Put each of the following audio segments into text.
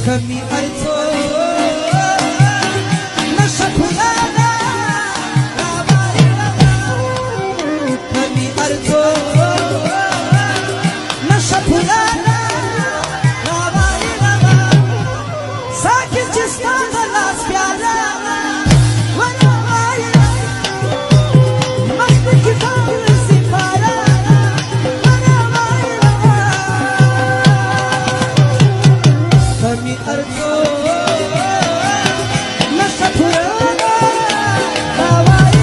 کمی ارزو نشه پولانا روای روا کمی ارزو نشه پولانا روای روا ساکت چستا غلاس پیالا وروای مخت کتاب سفارا وروای روا کمی ارزو نشه پولانا روای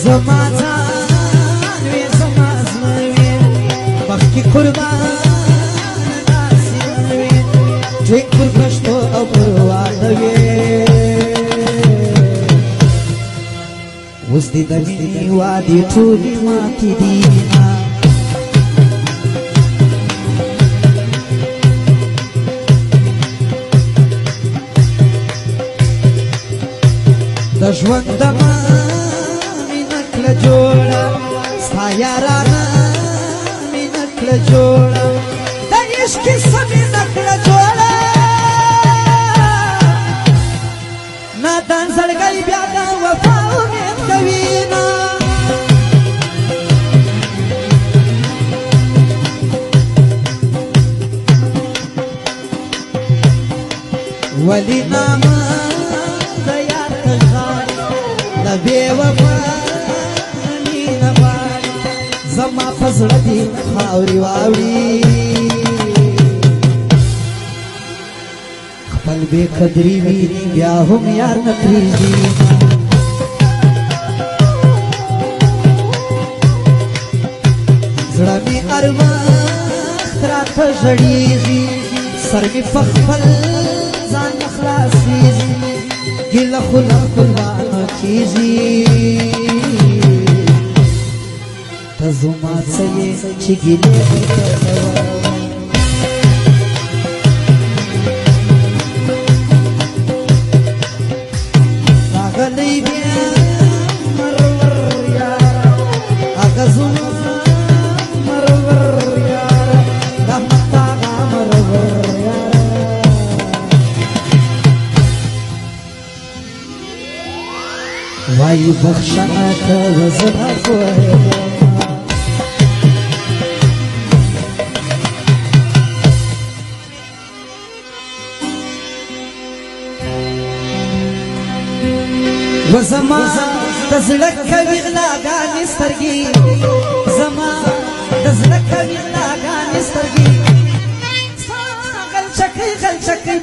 زما ځان وې زما زړه وې مخکې قربان داسې وې ټیک پر پښتو او پر واده وې اوس دې د مینې وعدې ټولې ماتې دي د ژوند د جوړه ستا یارانه مینه کړه جوړه د عشق کیسه مینه کړه جوړه نادان زړګی بیا د وفا امید کوي نه ولې نامه د یار تغار د بې وفا زما پزړه دي خاوري واوري خپل بے قدري وي بیا هم یار نه پرېږدي زړه مې هر وخت راته ژړېږي سر مې په خپل ځان نه خلاصېږي ګیله خو له قربانه کېږي ته زما څه یې چې ګیلې دې کوه راغلی بیا مرور یاره هغه زما مرور یاره رحمت هغه مرور یاره وایي بخښنه کوه زه نه پوهېږم وزما د زړه کوي غلاګانې سترګې زما د زړه کوي غلاګانې سترګې ستا غلچکۍ غلچکۍ